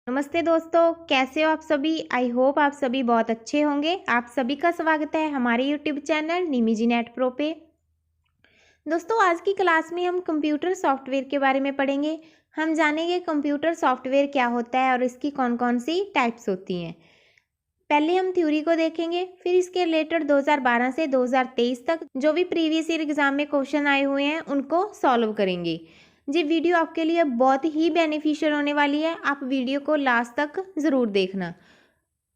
नमस्ते दोस्तों, कैसे हो आप सभी। आई होप आप सभी बहुत अच्छे होंगे। आप सभी का स्वागत है हमारे यूट्यूब चैनल निमिजी नेट प्रो पे। दोस्तों, आज की क्लास में हम कंप्यूटर सॉफ्टवेयर के बारे में पढ़ेंगे। हम जानेंगे कंप्यूटर सॉफ्टवेयर क्या होता है और इसकी कौन कौन सी टाइप्स होती हैं। पहले हम थ्योरी को देखेंगे, फिर इसके रिलेटेड 2012 से 2023 तक जो भी प्रीवियस ईयर एग्जाम में क्वेश्चन आए हुए हैं उनको सॉल्व करेंगे। ये वीडियो आपके लिए बहुत ही बेनिफिशियल होने वाली है। आप वीडियो को लास्ट तक ज़रूर देखना।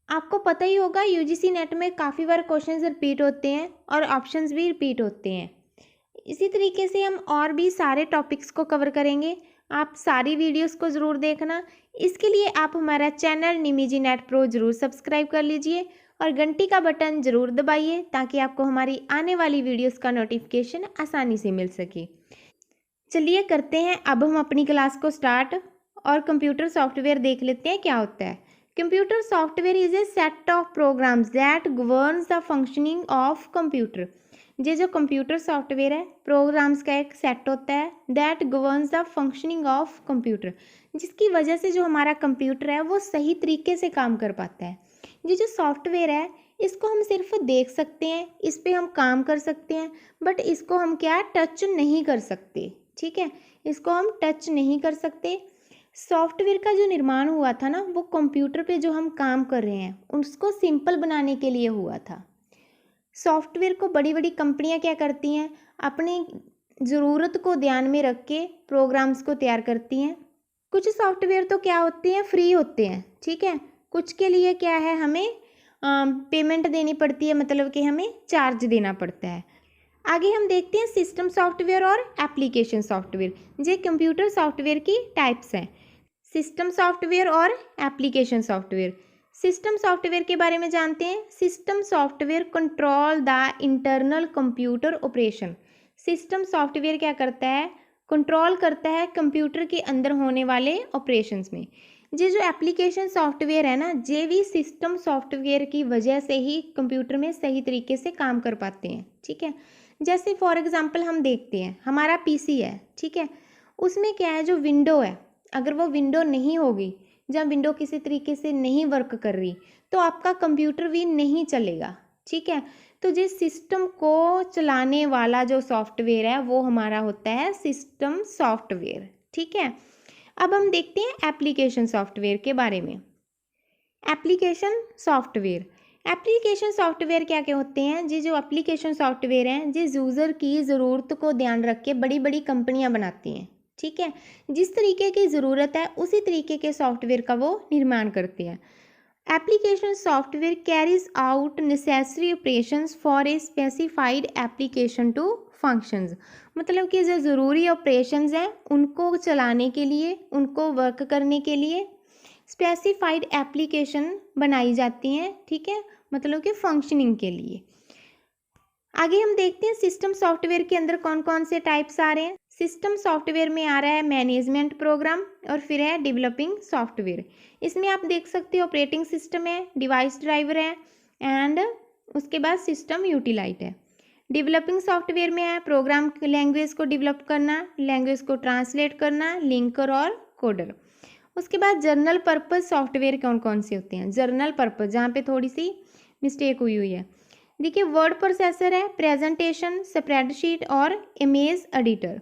आपको पता ही होगा यूजीसी नेट में काफ़ी बार क्वेश्चंस रिपीट होते हैं और ऑप्शंस भी रिपीट होते हैं। इसी तरीके से हम और भी सारे टॉपिक्स को कवर करेंगे। आप सारी वीडियोस को ज़रूर देखना। इसके लिए आप हमारा चैनल निमिजी नेट प्रो ज़रूर सब्सक्राइब कर लीजिए और घंटी का बटन ज़रूर दबाइए ताकि आपको हमारी आने वाली वीडियोस का नोटिफिकेशन आसानी से मिल सके। चलिए करते हैं अब हम अपनी क्लास को स्टार्ट और कंप्यूटर सॉफ्टवेयर देख लेते हैं क्या होता है। Computer software is a set of programs that governs the functioning of computer. ये जो कंप्यूटर सॉफ्टवेयर है प्रोग्राम्स का एक सेट होता है that governs the functioning of computer, जिसकी वजह से जो हमारा कंप्यूटर है वो सही तरीके से काम कर पाता है। ये जो सॉफ्टवेयर है इसको हम सिर्फ देख सकते हैं, इस पर हम काम कर सकते हैं, बट इसको हम क्या टच नहीं कर सकते। ठीक है, इसको हम टच नहीं कर सकते। सॉफ्टवेयर का जो निर्माण हुआ था ना, वो कंप्यूटर पे जो हम काम कर रहे हैं उसको सिंपल बनाने के लिए हुआ था। सॉफ्टवेयर को बड़ी बड़ी कंपनियां क्या करती हैं, अपनी ज़रूरत को ध्यान में रख के प्रोग्राम्स को तैयार करती हैं। कुछ सॉफ्टवेयर तो क्या होते हैं, फ्री होते हैं। ठीक है, कुछ के लिए क्या है, हमें पेमेंट देनी पड़ती है, मतलब कि हमें चार्ज देना पड़ता है। आगे हम देखते हैं सिस्टम सॉफ्टवेयर और एप्लीकेशन सॉफ्टवेयर। ये कंप्यूटर सॉफ्टवेयर की टाइप्स हैं, सिस्टम सॉफ्टवेयर और एप्लीकेशन सॉफ्टवेयर। सिस्टम सॉफ्टवेयर के बारे में जानते हैं। System software control the internal computer operation. System software क्या करता है, कंट्रोल करता है कंप्यूटर के अंदर होने वाले ऑपरेशंस में। ये जो एप्लीकेशन सॉफ्टवेयर है ना, ये भी सिस्टम सॉफ्टवेयर की वजह से ही कंप्यूटर में सही तरीके से काम कर पाते हैं। ठीक है, जैसे फॉर एग्जांपल हम देखते हैं हमारा पीसी है। ठीक है, उसमें क्या है, जो विंडो है, अगर वो विंडो नहीं होगी, जब विंडो किसी तरीके से नहीं वर्क कर रही तो आपका कंप्यूटर भी नहीं चलेगा। ठीक है, तो जिस सिस्टम को चलाने वाला जो सॉफ्टवेयर है वो हमारा होता है सिस्टम सॉफ्टवेयर। ठीक है, अब हम देखते हैं एप्लीकेशन सॉफ्टवेयर के बारे में। एप्लीकेशन सॉफ्टवेयर क्या क्या होते हैं, जी जो एप्लीकेशन सॉफ्टवेयर हैं जिस यूज़र की ज़रूरत को ध्यान रख के बड़ी बड़ी कंपनियां बनाती हैं। ठीक है, जिस तरीके की ज़रूरत है उसी तरीके के सॉफ्टवेयर का वो निर्माण करते हैं। Application software carries out necessary operations for a specified application to functions. मतलब कि जो ज़रूरी ऑपरेशंस हैं उनको चलाने के लिए, उनको वर्क करने के लिए स्पेसिफाइड एप्लीकेशन बनाई जाती हैं। ठीक है, मतलब कि फंक्शनिंग के लिए। आगे हम देखते हैं सिस्टम सॉफ्टवेयर के अंदर कौन कौन से टाइप्स आ रहे हैं। सिस्टम सॉफ्टवेयर में आ रहा है मैनेजमेंट प्रोग्राम और फिर है डेवलपिंग सॉफ्टवेयर। इसमें आप देख सकते हो ऑपरेटिंग सिस्टम है, डिवाइस ड्राइवर है एंड उसके बाद सिस्टम यूटिलाइट है। डेवलपिंग सॉफ्टवेयर में है प्रोग्राम लैंग्वेज को डेवलप करना, लैंग्वेज को ट्रांसलेट करना, लिंकर और कोडर। उसके बाद जर्नल पर्पस सॉफ्टवेयर कौन कौन से होते हैं। जर्नल पर्पस, जहाँ पे थोड़ी सी मिस्टेक हुई है, देखिए वर्ड प्रोसेसर है, प्रेजेंटेशन, स्प्रेडशीट और इमेज एडिटर।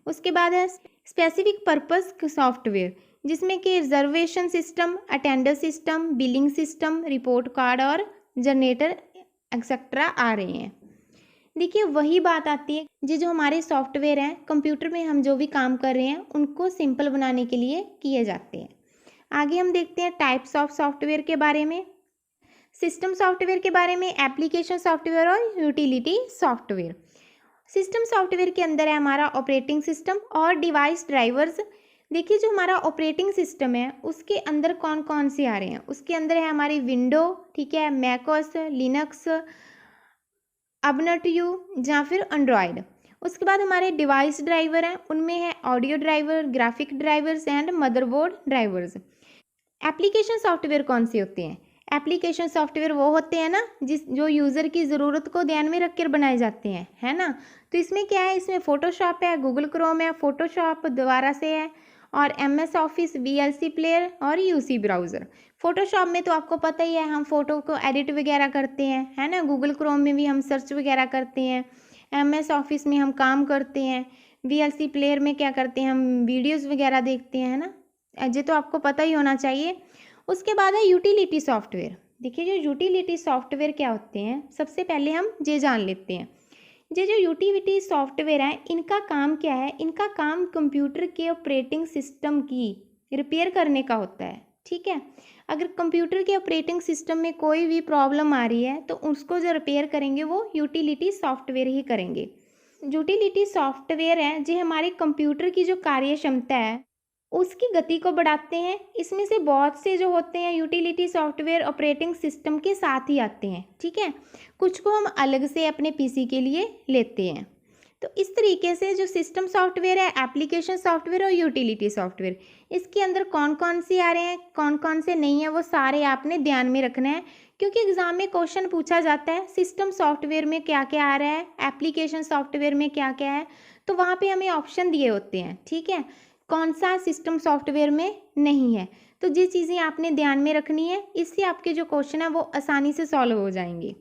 उसके बाद है स्पेसिफिक पर्पस सॉफ्टवेयर, जिसमें कि reservation system, attendance system, billing system, report card और जनरेटर एक्सेट्रा आ रहे हैं। देखिए वही बात आती है, ये जो हमारे सॉफ्टवेयर हैं कंप्यूटर में हम जो भी काम कर रहे हैं उनको सिंपल बनाने के लिए किए जाते हैं। आगे हम देखते हैं टाइप्स ऑफ सॉफ्टवेयर के बारे में, सिस्टम सॉफ्टवेयर के बारे में, एप्लीकेशन सॉफ्टवेयर और यूटिलिटी सॉफ्टवेयर। सिस्टम सॉफ्टवेयर के अंदर है हमारा ऑपरेटिंग सिस्टम और डिवाइस ड्राइवर्स। देखिए जो हमारा ऑपरेटिंग सिस्टम है उसके अंदर कौन कौन से आ रहे हैं, उसके अंदर है हमारी विंडो, ठीक है, मैकओएस, लिनक्स, ubuntu या फिर एंड्रॉयड। उसके बाद हमारे डिवाइस ड्राइवर हैं, उनमें है audio driver, graphic drivers and motherboard drivers. Application software कौन से होते हैं, एप्लीकेशन सॉफ्टवेयर वो होते हैं ना जो यूज़र की ज़रूरत को ध्यान में रखकर बनाए जाते हैं, है ना। तो इसमें क्या है, इसमें फ़ोटोशॉप है, गूगल क्रोम है, फ़ोटोशॉप दोबारा से है, और MS ऑफिस, VLC प्लेयर और UC ब्राउज़र। फ़ोटोशॉप में तो आपको पता ही है, हम फ़ोटो को एडिट वगैरह करते हैं, है ना। गूगल क्रोम में भी हम सर्च वगैरह करते हैं। MS ऑफिस में हम काम करते हैं। VLC प्लेयर में क्या करते हैं, हम वीडियोज़ वगैरह देखते हैं, है ना। ये तो आपको पता ही होना चाहिए। उसके बाद है यूटिलिटी सॉफ्टवेयर। देखिए जो यूटिलिटी सॉफ्टवेयर क्या होते हैं, सबसे पहले हम ये जान लेते हैं। ये जो यूटिलिटी सॉफ्टवेयर है, इनका काम क्या है। इनका काम कंप्यूटर के ऑपरेटिंग सिस्टम की रिपेयर करने का होता है, ठीक है। अगर कंप्यूटर के ऑपरेटिंग सिस्टम में कोई भी प्रॉब्लम आ रही है तो उसको जो रिपेयर करेंगे वो यूटिलिटी सॉफ्टवेयर ही करेंगे। यूटिलिटी सॉफ्टवेयर है जो हमारे कंप्यूटर की जो कार्य क्षमता है उसकी गति को बढ़ाते हैं। इसमें से बहुत से जो होते हैं यूटिलिटी सॉफ्टवेयर ऑपरेटिंग सिस्टम के साथ ही आते हैं, ठीक है। कुछ को हम अलग से अपने पीसी के लिए लेते हैं। तो इस तरीके से जो सिस्टम सॉफ्टवेयर है, एप्लीकेशन सॉफ्टवेयर और यूटिलिटी सॉफ्टवेयर, इसके अंदर कौन कौन से आ रहे हैं, कौन कौन से नहीं है, वो सारे आपने ध्यान में रखना है, क्योंकि एग्जाम में क्वेश्चन पूछा जाता है सिस्टम सॉफ्टवेयर में क्या क्या आ रहा है, एप्लीकेशन सॉफ्टवेयर में क्या क्या है। तो वहाँ पे हमें ऑप्शन दिए होते हैं, ठीक है, कौन सा सिस्टम सॉफ्टवेयर में नहीं है। तो ये चीज़ें आपने ध्यान में रखनी है, इससे आपके जो क्वेश्चन है वो आसानी से सॉल्व हो जाएंगे।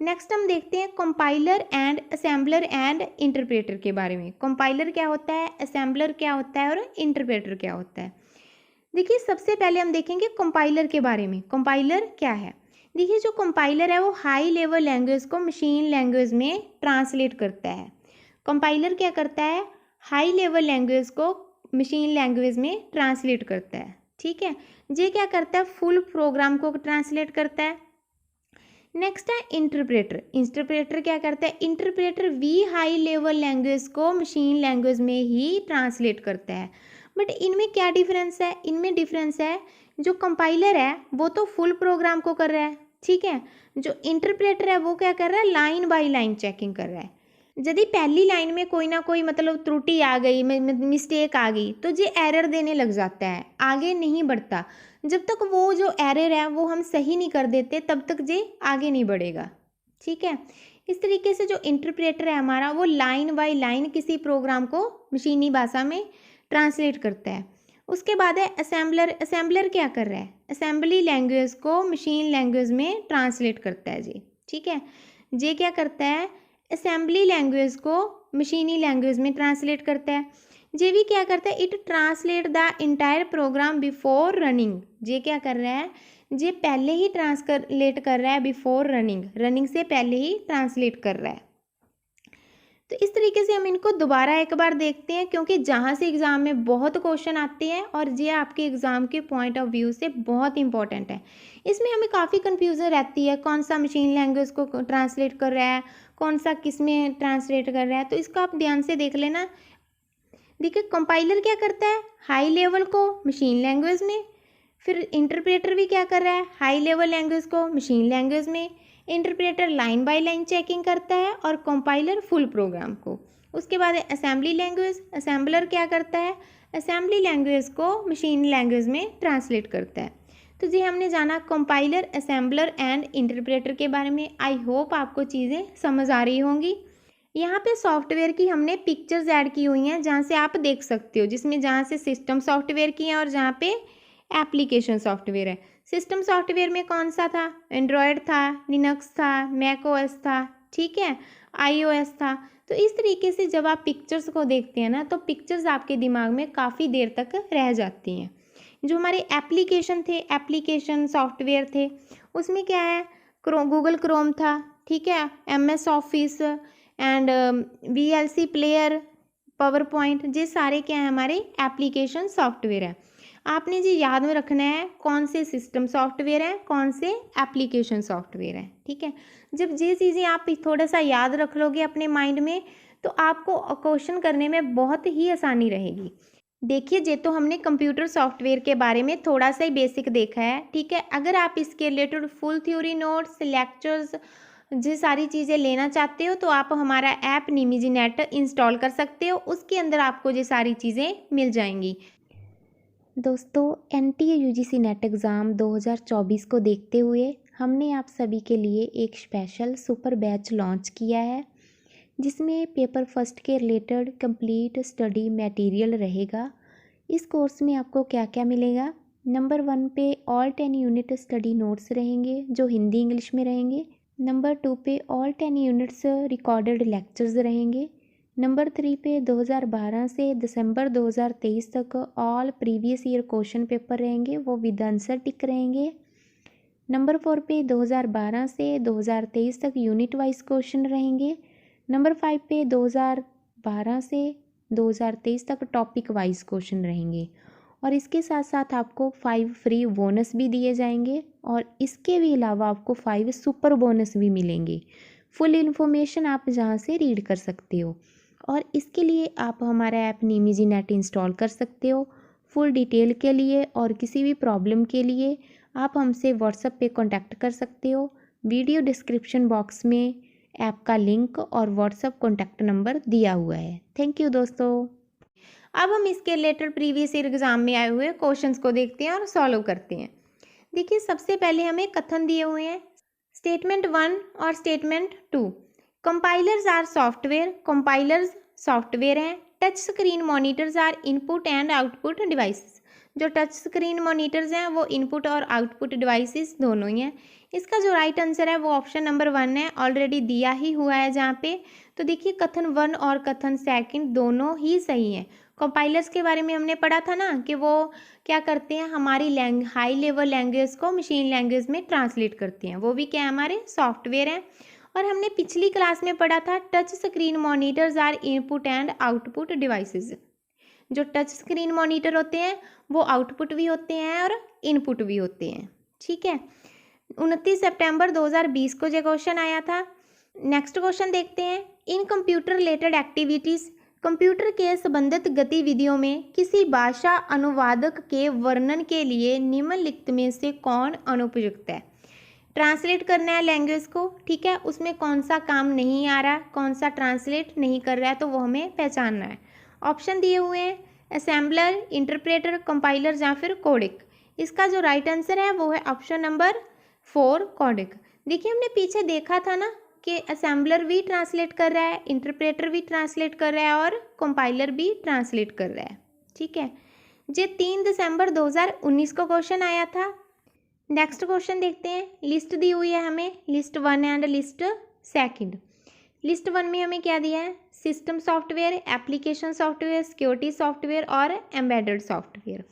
नेक्स्ट हम देखते हैं compiler and assembler and interpreter के बारे में। कंपाइलर क्या होता है, असेंबलर क्या होता है और इंटरप्रेटर क्या होता है। देखिए सबसे पहले हम देखेंगे कंपाइलर के बारे में। कंपाइलर क्या है, देखिए जो कंपाइलर है वो हाई लेवल लैंग्वेज को मशीन लैंग्वेज में ट्रांसलेट करता है। कंपाइलर क्या करता है, हाई लेवल लैंग्वेज को मशीन लैंग्वेज में ट्रांसलेट करता है, ठीक है। ये क्या करता है, फुल प्रोग्राम को ट्रांसलेट करता है। नेक्स्ट है इंटरप्रेटर। इंटरप्रेटर क्या करता है, इंटरप्रेटर भी हाई लेवल लैंग्वेज को मशीन लैंग्वेज में ही ट्रांसलेट करता है। बट इनमें क्या डिफरेंस है, इनमें डिफरेंस है जो कंपाइलर है वो तो फुल प्रोग्राम को कर रहा है, ठीक है। जो इंटरप्रेटर है वो क्या कर रहा है, लाइन बाय लाइन चेकिंग कर रहा है। यदि पहली लाइन में कोई ना कोई मतलब त्रुटि आ गई, मिस्टेक आ गई, तो ये एरर देने लग जाता है, आगे नहीं बढ़ता। जब तक वो जो एरर है वो हम सही नहीं कर देते तब तक ये आगे नहीं बढ़ेगा, ठीक है। इस तरीके से जो इंटरप्रेटर है हमारा वो लाइन बाय लाइन किसी प्रोग्राम को मशीनी भाषा में ट्रांसलेट करता है। उसके बाद है असेंबलर। असेंबलर क्या कर रहा है, असेंबली लैंग्वेज को मशीन लैंग्वेज में ट्रांसलेट करता है जी, ठीक है। ये क्या करता है, असेंबली लैंग्वेज को मशीनी लैंग्वेज में ट्रांसलेट करता है। ये भी क्या करता है, it translate the entire programme before running. ये क्या कर रहा है, ये पहले ही ट्रांसलेट कर रहा है बिफोर रनिंग, रनिंग से पहले ही ट्रांसलेट कर रहा है। तो इस तरीके से हम इनको दोबारा एक बार देखते हैं, क्योंकि जहाँ से एग्ज़ाम में बहुत क्वेश्चन आते हैं और ये आपके एग्ज़ाम के पॉइंट ऑफ व्यू से बहुत इंपॉर्टेंट है। इसमें हमें काफ़ी कन्फ्यूज़न रहती है, कौन सा मशीन लैंग्वेज को ट्रांसलेट कर रहा है, कौन सा किस में ट्रांसलेट कर रहा है, तो इसको आप ध्यान से देख लेना। देखिए कंपाइलर क्या करता है, हाई लेवल को मशीन लैंग्वेज में, फिर इंटरप्रेटर भी क्या कर रहा है, हाई लेवल लैंग्वेज को मशीन लैंग्वेज में, interpreter line by line checking करता है और कंपाइलर फुल प्रोग्राम को। उसके बाद है असेंबली लैंग्वेज। असेंबलर क्या करता है, असेंबली लैंग्वेज को मशीन लैंग्वेज में ट्रांसलेट करता है। तो जी हमने जाना कंपाइलर, असेंबलर एंड इंटरप्रेटर के बारे में। आई होप आपको चीज़ें समझ आ रही होंगी। यहाँ पे सॉफ्टवेयर की हमने पिक्चर्स ऐड की हुई हैं जहाँ से आप देख सकते हो, जिसमें जहाँ से सिस्टम सॉफ्टवेयर की हैं और जहाँ पे एप्लीकेशन सॉफ्टवेयर है। सिस्टम सॉफ्टवेयर में कौन सा था, एंड्रॉयड था, लिनक्स था, मैक ओएस था, ठीक है, iOS था। तो इस तरीके से जब आप पिक्चर्स को देखते हैं ना तो पिक्चर्स आपके दिमाग में काफ़ी देर तक रह जाती हैं। जो हमारे एप्लीकेशन थे, एप्लीकेशन सॉफ्टवेयर थे, उसमें क्या है, गूगल क्रोम था, ठीक है, MS office and VLC player, power point, ये सारे क्या है हमारे एप्लीकेशन सॉफ्टवेयर है। आपने जी याद में रखना है कौन से सिस्टम सॉफ्टवेयर है, कौन से एप्लीकेशन सॉफ्टवेयर है, ठीक है। जब ये चीज़ें आप थोड़ा सा याद रख लोगे अपने माइंड में तो आपको क्वेश्चन करने में बहुत ही आसानी रहेगी। देखिए ये तो हमने कंप्यूटर सॉफ्टवेयर के बारे में थोड़ा सा ही बेसिक देखा है, ठीक है। अगर आप इसके related full theory notes, lectures, ये सारी चीज़ें लेना चाहते हो तो आप हमारा ऐप निमिजी नेट इंस्टॉल कर सकते हो, उसके अंदर आपको ये सारी चीज़ें मिल जाएंगी। दोस्तों NTA UGC नेट एग्ज़ाम 2024 को देखते हुए हमने आप सभी के लिए एक स्पेशल सुपर बैच लॉन्च किया है, जिसमें पेपर फर्स्ट के रिलेटेड कंप्लीट स्टडी मटेरियल रहेगा। इस कोर्स में आपको क्या क्या मिलेगा। नंबर 1 पे ऑल 10 यूनिट स्टडी नोट्स रहेंगे जो हिंदी इंग्लिश में रहेंगे। नंबर 2 पे ऑल 10 यूनिट्स रिकॉर्डेड लेक्चर्स रहेंगे। नंबर 3 पे 2012 से दिसंबर 2023 तक all previous year question paper रहेंगे, वो विद आंसर टिक रहेंगे। नंबर 4 पे 2012 से 2023 तक यूनिट वाइज क्वेश्चन रहेंगे। नंबर 5 पे 2012 से 2023 तक टॉपिक वाइज क्वेश्चन रहेंगे और इसके साथ साथ आपको 5 फ्री बोनस भी दिए जाएंगे और इसके भी अलावा आपको 5 सुपर बोनस भी मिलेंगे। फुल इन्फॉर्मेशन आप जहाँ से रीड कर सकते हो और इसके लिए आप हमारा ऐप निमिजी नेट इंस्टॉल कर सकते हो। फुल डिटेल के लिए और किसी भी प्रॉब्लम के लिए आप हमसे व्हाट्सएप पे कांटेक्ट कर सकते हो। वीडियो डिस्क्रिप्शन बॉक्स में ऐप का लिंक और व्हाट्सएप कॉन्टैक्ट नंबर दिया हुआ है। थैंक यू दोस्तों। अब हम इसके रिलेटेड प्रीवियस ईयर एग्जाम में आए हुए क्वेश्चंस को देखते हैं और सॉल्व करते हैं। देखिए सबसे पहले हमें कथन दिए हुए हैं स्टेटमेंट 1 और statement 2। Compilers are software, compilers software हैं। Touch screen monitors are input and output devices. जो टच स्क्रीन मॉनिटर्स हैं वो इनपुट और आउटपुट डिवाइसेस दोनों ही हैं। इसका जो राइट आंसर है वो ऑप्शन नंबर 1 है, ऑलरेडी दिया ही हुआ है जहाँ पे। तो देखिए कथन 1 और कथन 2 दोनों ही सही हैं। कंपाइलर्स के बारे में हमने पढ़ा था ना कि वो क्या करते हैं, हमारी हाई लेवल लैंग्वेज को मशीन लैंग्वेज में ट्रांसलेट करते हैं, वो भी क्या हमारे सॉफ्टवेयर हैं। और हमने पिछली क्लास में पढ़ा था touch screen monitors are input and output devices. जो टच स्क्रीन मॉनिटर होते हैं वो आउटपुट भी होते हैं और इनपुट भी होते हैं। ठीक है, 29 सितंबर 2020 को जो क्वेश्चन आया था। नेक्स्ट क्वेश्चन देखते हैं। इन कंप्यूटर रिलेटेड एक्टिविटीज़, कंप्यूटर के संबंधित गतिविधियों में किसी भाषा अनुवादक के वर्णन के लिए निम्नलिखित में से कौन अनुपयुक्त है। ट्रांसलेट करना है लैंग्वेज को, ठीक है, उसमें कौन सा काम नहीं आ रहा, कौन सा ट्रांसलेट नहीं कर रहा है, तो वो हमें पहचानना है। ऑप्शन दिए हुए हैं असेंबलर, इंटरप्रेटर, कंपाइलर या फिर कोडिक। इसका जो राइट आंसर है वो है ऑप्शन नंबर 4 कोडिक। देखिए हमने पीछे देखा था ना कि असेंबलर भी ट्रांसलेट कर रहा है, इंटरप्रेटर भी ट्रांसलेट कर रहा है और कंपाइलर भी ट्रांसलेट कर रहा है। ठीक है, ये 3 दिसंबर 2019 को क्वेश्चन आया था। नेक्स्ट क्वेश्चन देखते हैं। लिस्ट दी हुई है हमें, लिस्ट 1 एंड लिस्ट 2। लिस्ट 1 में हमें क्या दिया है, system software, application software, security software और एम्बेडेड सॉफ्टवेयर।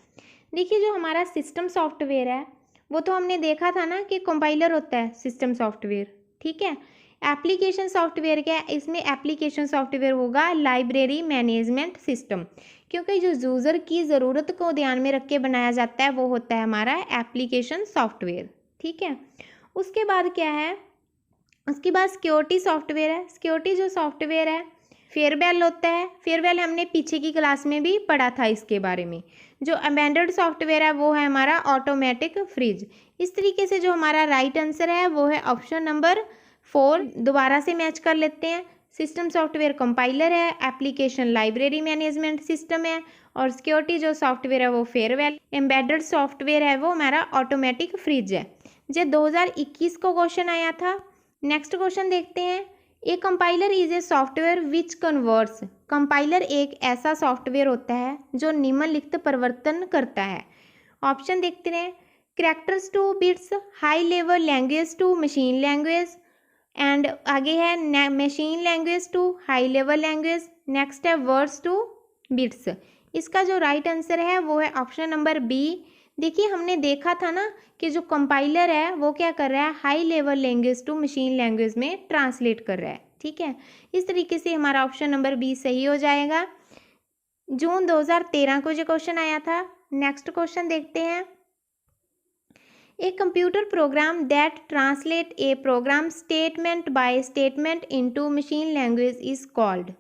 देखिए जो हमारा सिस्टम सॉफ्टवेयर है वो तो हमने देखा था ना कि कंपाइलर होता है सिस्टम सॉफ्टवेयर। ठीक है, एप्लीकेशन सॉफ्टवेयर क्या है, इसमें एप्लीकेशन सॉफ्टवेयर होगा लाइब्रेरी मैनेजमेंट सिस्टम, क्योंकि जो यूज़र की ज़रूरत को ध्यान में रख के बनाया जाता है वो होता है हमारा एप्लीकेशन सॉफ्टवेयर। ठीक है, उसके बाद क्या है, उसके बाद सिक्योरिटी सॉफ्टवेयर है। सिक्योरिटी जो सॉफ्टवेयर है फेयरवेल होता है। फेयरवेल हमने पीछे की क्लास में भी पढ़ा था इसके बारे में। जो एम्बेडेड सॉफ्टवेयर है वो है हमारा ऑटोमेटिक फ्रिज। इस तरीके से जो हमारा राइट आंसर है वो है ऑप्शन नंबर 4। दोबारा से मैच कर लेते हैं। सिस्टम सॉफ्टवेयर कंपाइलर है, एप्लीकेशन लाइब्रेरी मैनेजमेंट सिस्टम है और सिक्योरिटी जो सॉफ्टवेयर है वो फेयरवेल। एम्बेडेड सॉफ्टवेयर है वो हमारा ऑटोमेटिक फ्रिज है। जो 2021 को क्वेश्चन आया था। नेक्स्ट क्वेश्चन देखते हैं। ए compiler is a software which converts. Compiler एक ऐसा सॉफ्टवेयर होता है जो निम्नलिखित परिवर्तन करता है। ऑप्शन देखते हैं। Characters to bits, high level language to machine language and आगे है machine language to high level language. Next है वर्ड्स टू बिट्स। इसका जो राइट आंसर है वो है ऑप्शन नंबर बी। देखिए हमने देखा था ना कि जो कंपाइलर है वो क्या कर रहा है, high level language to machine language में ट्रांसलेट कर रहा है। ठीक है, इस तरीके से हमारा ऑप्शन नंबर बी सही हो जाएगा। जून 2013 को जो क्वेश्चन आया था। नेक्स्ट क्वेश्चन देखते हैं। A computer program that translate A program statement by statement into machine language is called.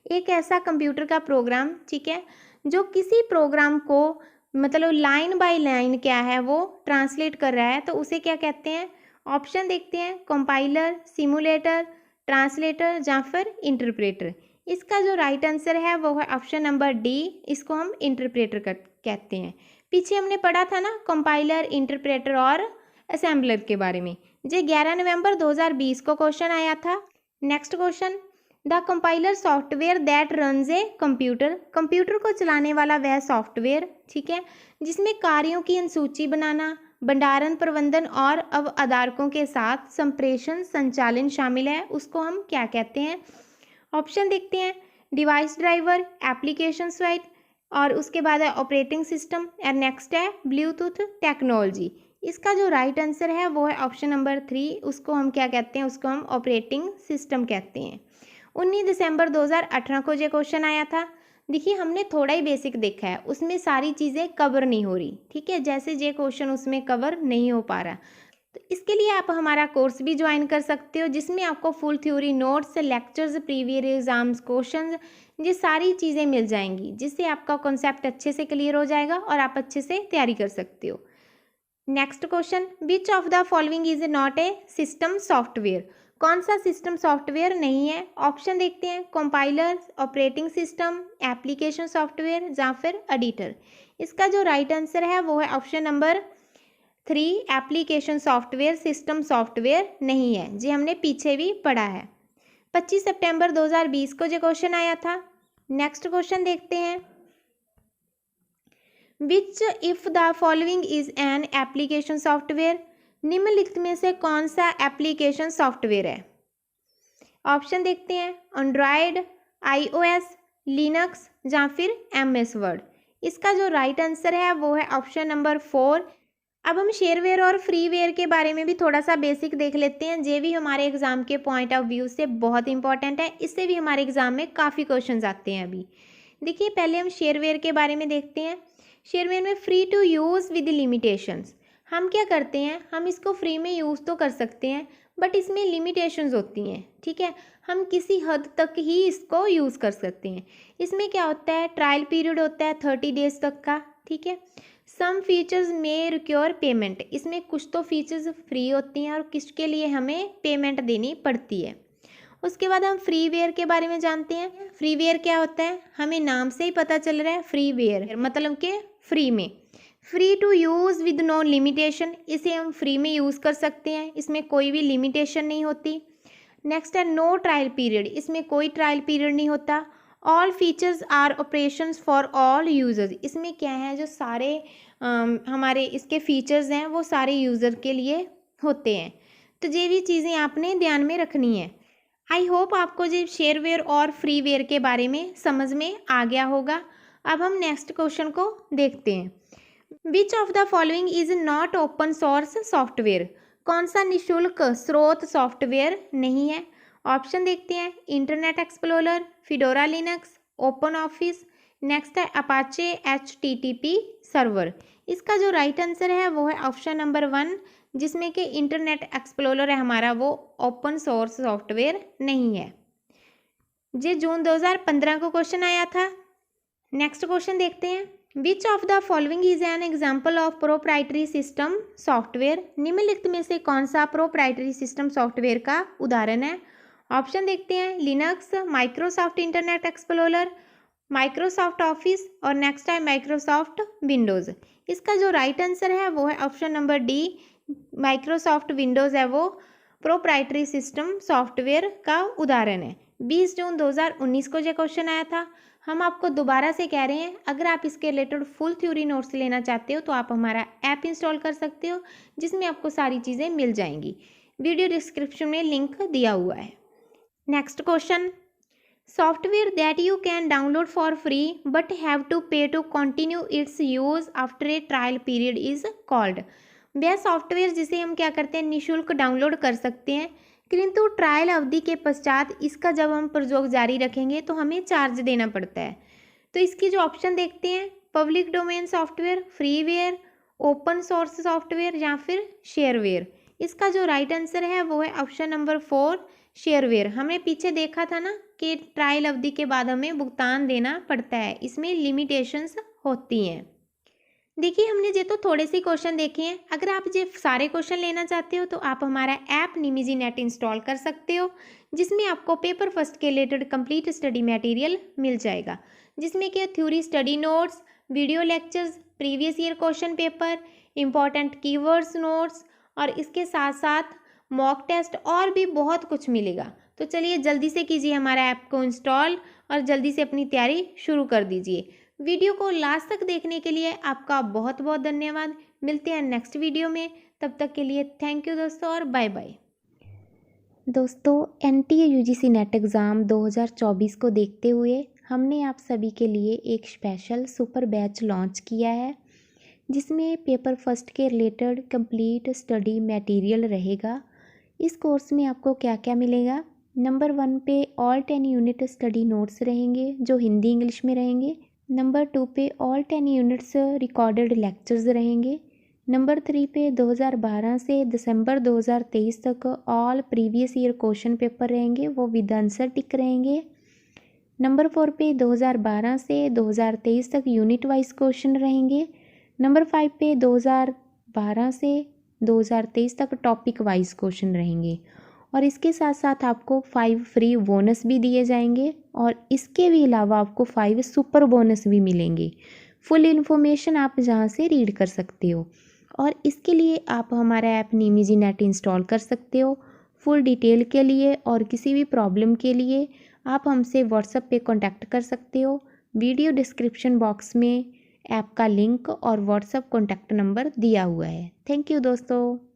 एक ऐसा कंप्यूटर का प्रोग्राम, ठीक है, जो किसी प्रोग्राम को मतलब लाइन बाय लाइन क्या है वो ट्रांसलेट कर रहा है, तो उसे क्या कहते हैं। ऑप्शन देखते हैं। कंपाइलर, सिमुलेटर, ट्रांसलेटर या फिर इंटरप्रेटर। इसका जो राइट आंसर है वो है ऑप्शन नंबर डी। इसको हम इंटरप्रेटर कहते हैं। पीछे हमने पढ़ा था ना कंपाइलर, इंटरप्रेटर और असेंबलर के बारे में। जो 11 नवंबर 2020 को क्वेश्चन आया था। Next question. The compiler software that runs a computer, computer को चलाने वाला वह सॉफ्टवेयर, ठीक है, जिसमें कार्यों की अनुसूची बनाना, भंडारण प्रबंधन और अवधारकों के साथ संप्रेषण संचालन शामिल है, उसको हम क्या कहते हैं। ऑप्शन देखते हैं, डिवाइस ड्राइवर, एप्लीकेशन साइट, और उसके बाद है ऑपरेटिंग सिस्टम, और नेक्स्ट है ब्लूटूथ टेक्नोलॉजी। इसका जो राइट आंसर है वो है ऑप्शन नंबर 3, उसको हम क्या कहते हैं, उसको हम ऑपरेटिंग सिस्टम कहते हैं। 19 दिसंबर 2018 को ये क्वेश्चन आया था। देखिए हमने थोड़ा ही बेसिक देखा है, उसमें सारी चीज़ें कवर नहीं हो रही, ठीक है, जैसे ये क्वेश्चन उसमें कवर नहीं हो पा रहा, तो इसके लिए आप हमारा कोर्स भी ज्वाइन कर सकते हो, जिसमें आपको full theory notes, lectures, previous exams questions, ये सारी चीज़ें मिल जाएंगी, जिससे आपका कॉन्सेप्ट अच्छे से क्लियर हो जाएगा और आप अच्छे से तैयारी कर सकते हो। Next question, which of the following is not a system software, कौन सा सिस्टम सॉफ्टवेयर नहीं है। ऑप्शन देखते हैं, compiler, operating system, application software या फिर एडिटर। इसका जो राइट आंसर है वो है option number 3, application software, system software नहीं है, जी हमने पीछे भी पढ़ा है। 25 सितंबर 2020 को जो क्वेश्चन आया था। नेक्स्ट क्वेश्चन देखते हैं, which if the following is an application software, निम्नलिखित में से कौन सा एप्लीकेशन सॉफ्टवेयर है। ऑप्शन देखते हैं, एंड्रॉयड, iOS, लिनक्स या फिर MS वर्ड। इसका जो राइट आंसर है वो है ऑप्शन नंबर 4। अब हम शेयरवेयर और फ्रीवेयर के बारे में भी थोड़ा सा बेसिक देख लेते हैं, ये भी हमारे एग्जाम के पॉइंट ऑफ व्यू से बहुत इंपॉर्टेंट है, इससे भी हमारे एग्जाम में काफ़ी क्वेश्चन आते हैं। अभी देखिए पहले हम शेयरवेयर के बारे में देखते हैं। शेयरवेयर में free to use with limitations, हम क्या करते हैं, हम इसको फ्री में यूज़ तो कर सकते हैं बट इसमें लिमिटेशंस होती हैं, ठीक है, हम किसी हद तक ही इसको यूज़ कर सकते हैं। इसमें क्या होता है, ट्रायल पीरियड होता है 30 डेज तक का, ठीक है। सम फीचर्स में रिक्योर पेमेंट, इसमें कुछ तो फीचर्स फ्री होती हैं और कुछ के लिए हमें पेमेंट देनी पड़ती है। उसके बाद हम फ्रीवेयर के बारे में जानते हैं। फ्रीवेयर क्या होता है, हमें नाम से ही पता चल रहा है, फ्रीवेयर मतलब कि फ्री में, free to use with no limitation, इसे हम फ्री में यूज़ कर सकते हैं, इसमें कोई भी लिमिटेशन नहीं होती। नेक्स्ट है नो ट्रायल पीरियड, इसमें कोई ट्रायल पीरियड नहीं होता। All features are operations for all users, इसमें क्या है, जो सारे हमारे इसके फीचर्स हैं वो सारे यूज़र के लिए होते हैं। तो ये भी चीज़ें आपने ध्यान में रखनी है। आई होप आपको ये शेयरवेयर और फ्रीवेयर के बारे में समझ में आ गया होगा। अब हम नेक्स्ट क्वेश्चन को देखते हैं, which of the following is not open source software, कौन सा निःशुल्क स्रोत सॉफ्टवेयर नहीं है। ऑप्शन देखते हैं, Internet Explorer, Fedora Linux, Open Office, next है अपाचे HTTP सर्वर। इसका जो राइट आंसर है वो है ऑप्शन नंबर 1, जिसमें कि इंटरनेट एक्सप्लोरर है हमारा, वो ओपन सोर्स सॉफ्टवेयर नहीं है। ये जून 2015 को क्वेश्चन आया था। नेक्स्ट क्वेश्चन देखते हैं, which of the following is an example of proprietary system software, निम्नलिखित में से कौन सा प्रोप्राइटरी सिस्टम सॉफ्टवेयर का उदाहरण है। ऑप्शन देखते हैं, Linux, Microsoft internet explorer, Microsoft office, और नेक्स्ट है माइक्रोसॉफ्ट विंडोज़। इसका जो राइट आंसर है वो है option number D, Microsoft Windows है वो प्रोप्राइटरी सिस्टम सॉफ्टवेयर का उदाहरण है। 20 जून 2019 को जो क्वेश्चन आया था। हम आपको दोबारा से कह रहे हैं, अगर आप इसके रिलेटेड फुल थ्योरी नोट्स लेना चाहते हो तो आप हमारा ऐप इंस्टॉल कर सकते हो, जिसमें आपको सारी चीज़ें मिल जाएंगी। वीडियो डिस्क्रिप्शन में लिंक दिया हुआ है। Next question, software that you can download for free but have to pay to continue its use after a trial period is called, वह सॉफ्टवेयर जिसे हम क्या करते हैं, निःशुल्क डाउनलोड कर सकते हैं, किंतु ट्रायल अवधि के पश्चात इसका जब हम प्रयोग जारी रखेंगे तो हमें चार्ज देना पड़ता है। तो इसकी जो ऑप्शन देखते हैं, public domain software, freeware, open source software या फिर शेयरवेयर। इसका जो राइट आंसर है वो है ऑप्शन नंबर 4, शेयरवेयर। हमने पीछे देखा था ना कि ट्रायल अवधि के बाद हमें भुगतान देना पड़ता है, इसमें लिमिटेशंस होती हैं। देखिए हमने ये तो थोड़े से क्वेश्चन देखे हैं, अगर आप ये सारे क्वेश्चन लेना चाहते हो तो आप हमारा ऐप निमिजी नेट इंस्टॉल कर सकते हो, जिसमें आपको पेपर फर्स्ट के रिलेटेड कंप्लीट स्टडी मटेरियल मिल जाएगा, जिसमें कि theory study notes, video lectures, previous year question paper, important keywords notes, और इसके साथ साथ मॉक टेस्ट और भी बहुत कुछ मिलेगा। तो चलिए जल्दी से कीजिए हमारा ऐप को इंस्टॉल और जल्दी से अपनी तैयारी शुरू कर दीजिए। वीडियो को लास्ट तक देखने के लिए आपका बहुत बहुत धन्यवाद। मिलते हैं नेक्स्ट वीडियो में, तब तक के लिए थैंक यू दोस्तों और बाय बाय। दोस्तों NTA UGC नेट एग्ज़ाम 2024 को देखते हुए हमने आप सभी के लिए एक स्पेशल सुपर बैच लॉन्च किया है, जिसमें पेपर फर्स्ट के रिलेटेड कंप्लीट स्टडी मटेरियल रहेगा। इस कोर्स में आपको क्या क्या मिलेगा? नंबर 1 पे ऑल 10 यूनिट स्टडी नोट्स रहेंगे जो हिंदी इंग्लिश में रहेंगे। नंबर 2 पे ऑल 10 यूनिट्स रिकॉर्डेड लेक्चर्स रहेंगे। नंबर 3 पे 2012 से दिसंबर 2023 तक all previous year question paper रहेंगे, वो विद आंसर टिक रहेंगे। नंबर 4 पे 2012 से 2023 तक यूनिट वाइज क्वेश्चन रहेंगे। नंबर 5 पे 2012 से 2023 तक टॉपिक वाइज क्वेश्चन रहेंगे और इसके साथ साथ आपको 5 फ्री बोनस भी दिए जाएंगे और इसके भी अलावा आपको 5 सुपर बोनस भी मिलेंगे। फुल इन्फॉर्मेशन आप जहां से रीड कर सकते हो और इसके लिए आप हमारा ऐप निमी नेट इंस्टॉल कर सकते हो। फुल डिटेल के लिए और किसी भी प्रॉब्लम के लिए आप हमसे व्हाट्सएप पे कांटेक्ट कर सकते हो। वीडियो डिस्क्रिप्शन बॉक्स में ऐप का लिंक और व्हाट्सएप कॉन्टैक्ट नंबर दिया हुआ है। थैंक यू दोस्तों।